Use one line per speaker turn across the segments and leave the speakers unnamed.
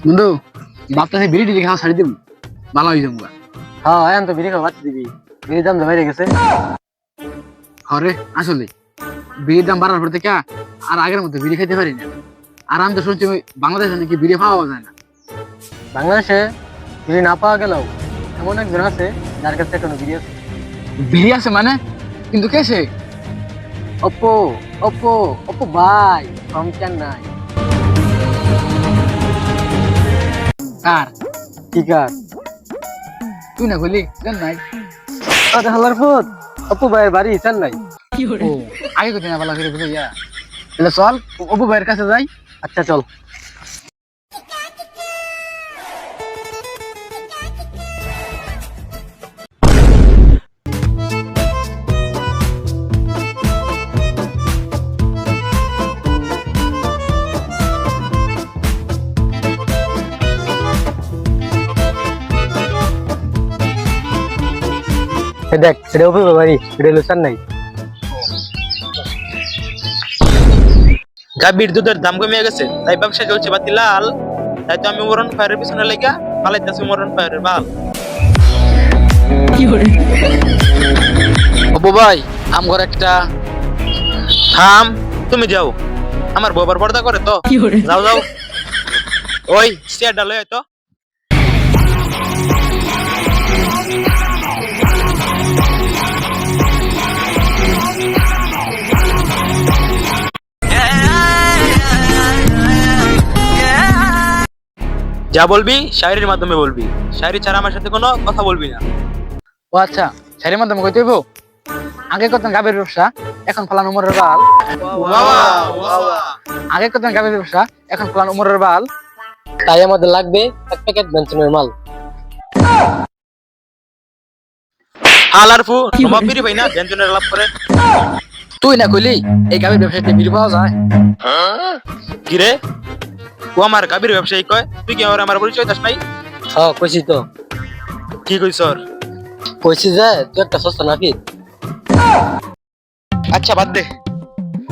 বন্ধু ভাবতেছি বিড়ি টিড়ি খাওয়া ছাড়ি দিব, ভালো হয়ে যাবো।
হ্যাঁ এখন তো বিড়ি খাওয়া বাদ দিবি, বিড়ির দাম বেড়ে গেছে।
হরে আসলে বিড়ির দাম বাড়ার পর থেকে আর আগের মতো বিড়ি খেতে পারি না। আর আমি তো শুনছি বাংলাদেশে নাকি বিড়ি পাওয়া যায় না।
বাংলাদেশে বিড়ি না পাওয়া গেলেও এমন একজন আছে যার কাছে এখনো বিড়ি আছে।
বিড়ি আছে মানে? কিন্তু কে সে?
অপ্পো অপ্পো অপ্পো ভাই ফ্রম চেন্নাই।
কার?
ঠিক আছে
তুই না বলি জান নাই?
আরে হালার ফুট অপ্পো ভাইয়ের বাড়ি চেন্নাই।
ও আগে কোথায় না ভালো করে বুঝে যা। তাহলে চল অপু ভাইয়ের কাছে যাই।
আচ্ছা চল। দেখ সেটা অপু বাড়ি, এটা হলো চেন্নাই।
গাভীর দুধের দাম কমে গেছে, তাই ব্যবসা চলছে বাতি লাল। তাই তো আমি মরণ ফায়ারের পিছনে লেগা পালাইতেছি মরণ ফায়ারের বাল।
অপু ভাই আম ঘর একটা।
থাম, তুমি যাও, আমার বাবার পর্দা করে তো। যাও যাও, ওই চেয়ার ডালো তো। যা বলবি শায়রির মাধ্যমে বলবি, শায়রি ছাড়া আমার সাথে কোনো কথা বলবি না।
ও আচ্ছা, শাড়ির মাধ্যমে কইতে হইব। আগে করতেন গাভীর ব্যবসা, এখন ফলান উমরের বাল। আগে করতেন গাভীর ব্যবসা, এখন ফলান উমরের বাল।
তাই আমাদের লাগবে এক প্যাকেট বেনসনের মাল।
হালার ফু তোমার বিড়ি ভাই না ব্যঞ্জনের লাভ করে।
তুই না কইলি এই গাভীর ব্যবসাতে বিড়ি পাওয়া যায়?
কিরে, ও আমার গাভীর ব্যবসায়ী কয়, তুই কি আমার পরিচয় দাস নাই?
হ্যাঁ কইছি তো,
কি কইছ?
কইছি যে তুই একটা সস্তা নাকি।
আচ্ছা বাদ দে,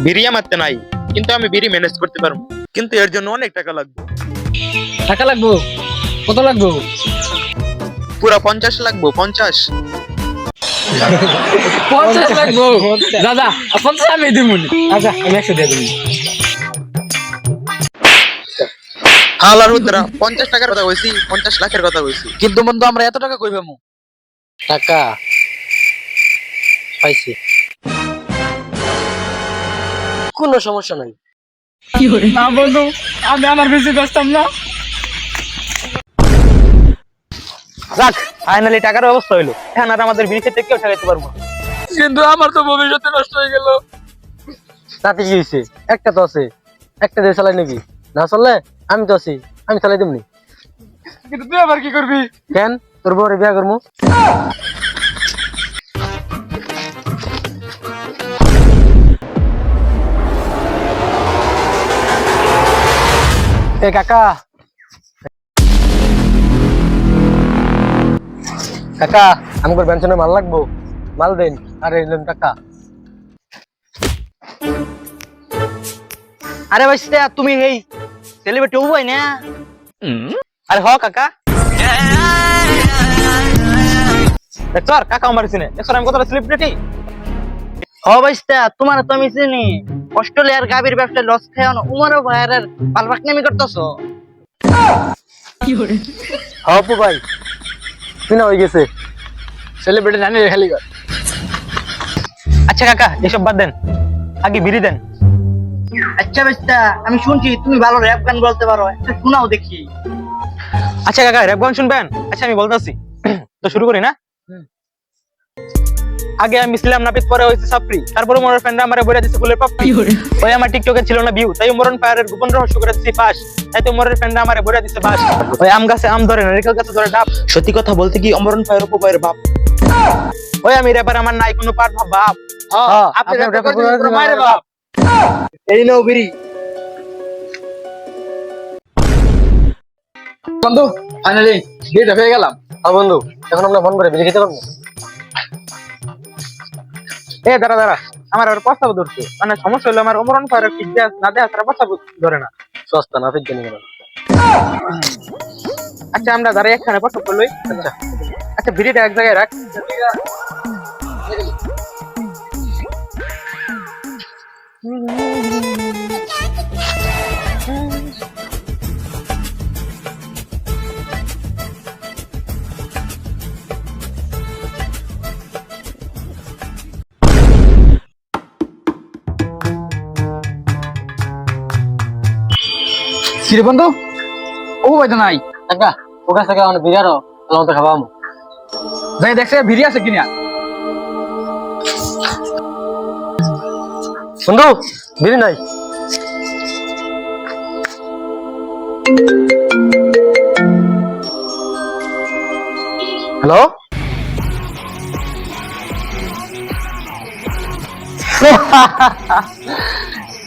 বিড়ি আমারতে নাই, কিন্তু আমি বিড়ি ম্যানেজ করতে পারবো, কিন্তু এর জন্য অনেক টাকা লাগবে।
টাকা লাগবো? কত লাগবো?
পুরা 50 লাগবো। 50?
50 লাগবো? দাদা 50 আমি দিমুনি। আচ্ছা আমি 100 দিয়ে দিমু।
হালার উত্তরা 50 টাকার কথা কইছি, 50 লাখের কথা কইছি।
কিন্তু বন্ধু আমরা এত টাকা কই পামু?
টাকা পাইছি, কোনো সমস্যা নাই।
না বন্ধু, আমি আমার বেশি কষ্টম না।
যাক, ফাইনালি টাকার ব্যবস্থা হইলো। এখন আর আমাদের বিড়ি খেতে কেউ ঠেকাইতে পারবো না।
কিন্তু আমার তো ভবিষ্যতে নষ্ট হয়ে গেল।
তাতে কি হয়েছে? একটা তো আছে, একটা দিয়ে চালাই নাকি? না চললে আমি তো আছি, আমি চালাই দেবনি।
কিন্তু তুই আবার কি করবি?
কেন তোর বউরে বিয়া করবো? এ কাকা, কাকা আমাকে বেনশনে মাল লাগবো, মাল দেন। আরে এলেন টাকা।
আরে ভাই তুমি এই সেলিব্রিটি হই না? আরে হ কাকা, দেখছর কাকা আমার চিনে, দেখছর আমি কতটা সেলিব্রিটি।
হ ভাইস্তা তোমার তো আমি চিনি। অস্ট্রেলিয়ার গাভীর ব্যবসায় লস খায় না, উমারও ভাইয়ের পালবাক নামি করতেছো।
অপু ভাই চিনা হয়ে গেছে।
সেলিব্রিটি জানি রে খালি কর।
আচ্ছা কাকা এসব বাদ দেন, আগে বিড়ি দেন।
আচ্ছা ভাইস্তা আমি শুনছি তুমি ভালো র‍্যাপ গান বলতে পারো, একটা শোনাও দেখি।
আচ্ছা কাকা র‍্যাপ গান শুনবেন? আচ্ছা আমি বলতাছি, তো শুরু করি না। আগে আমি ছিলাম নাপিত, পরে হইছে সাপরি, তারপরে মোর ফ্রেন্ডরা আমারে বইরা দিছে ফুলের পাপড়ি। ওই আমার টিকটকে ছিল না ভিউ, তাই মরণ ফায়ারের গোপন রহস্য করে দিছি ফাঁস। তাই তো মোরের ফ্রেন্ডরা আমারে বইরা দিছে বাস। ওই আম গাছে আম ধরে, নারকেল গাছে ধরে ডাব। সত্যি কথা বলতে কি অমরণ ফায়ার উপবায়ের বাপ। ওই আমি রেপার, আমার নাই কোনো পাট ভাব বাপ।
আপনি রেপ করে মাইরে বাপ। এই নাও বিড়ি। বন্ধু ফাইনালি বিড়িটা পেয়ে গেলাম।
হ্যাঁ বন্ধু, এখন আমরা ফোন করে বিড়ি খেতে পারবো।
এ দাঁড়া দাঁড়া, আমার আর প্রস্তাব ধরছে, মানে সমস্যা হলো আমার অমরণ ফায়ার ঠিক না দেয়া তারা প্রস্তাব ধরে না।
সস্তা নাপিত জানি কেন।
আচ্ছা আমরা দাঁড়াই একখানে প্রস্তাব করলই। আচ্ছা আচ্ছা ভিডিওটা এক জায়গায় রাখ।
কিরে বন্ধু, ও ভাই তো নাই।
একটা ও কাছে অনেক বিরিয়ারও লঙ্কা তো খাবো আমি।
যাই দেখছে ভিড়ি আছে কিনা।
বন্ধু বিরি নাই। হ্যালো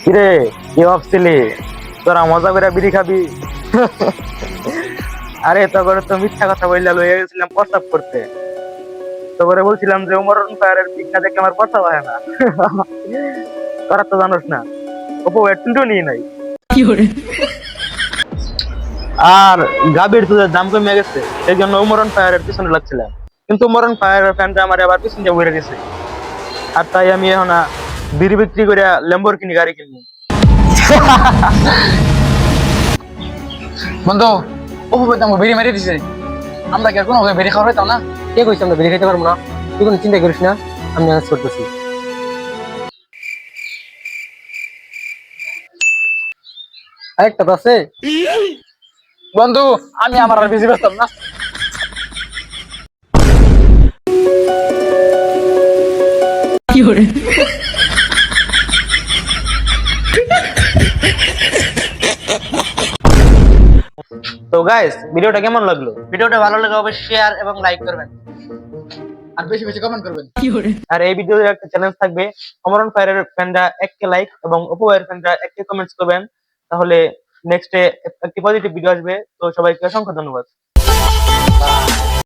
কিরে কি ভাবছিলি তোরা মজা করে বিড়ি খাবি? আরে তখন তো মিথ্যা কথা বললে লইয়া গেছিলাম প্রস্তাব করতে। তখন বলছিলাম যে উমরন ফায়ারের পিক না দেখে আমার কথা হয় না। তোরা তো জানোস না অপু একটু নিয়ে নাই। আর গাবির দুধের দাম কমে গেছে, সেই জন্য উমরন ফায়ারের পিছনে লাগছিলাম, কিন্তু উমরন ফায়ারের ফ্যানটা আমার আবার পিছন দিয়ে ঘুরে গেছে। আর তাই আমি এখন বিড়ি বিক্রি করে ল্যাম্বরগিনি গাড়ি কিনবো।
বন্ধু, ও ভাই তো ভিড়ি মেরে দিছে। আমরা কি আর কোনো ভিড়ি খাওয়া হইতাম না?
কে কইছে আমরা বিরি খাইতে পারবো না? তুই কোনো চিন্তা করিস না, আমি ম্যানেজ করতেছি। আরেকটা তো আছে।
বন্ধু আমি আমার আর বেশি ব্যস্ত না।
তো গাইস ভিডিওটা কেমন লাগলো?
ভিডিওটা ভালো লাগলে অবশ্যই শেয়ার এবং লাইক করবেন।
আর বেশি বেশি কমেন্ট করবেন।
আর এই ভিডিওতে একটা চ্যালেঞ্জ থাকবে, অমরন ফায়ারের ফ্যানরা 1K লাইক এবং অপু ভাইয়ের ফ্যানরা 1K কমেন্টস করবেন, তাহলে নেক্সটে একটি পজিটিভ ভিডিও আসবে। তো সবাইকে অসংখ্য ধন্যবাদ।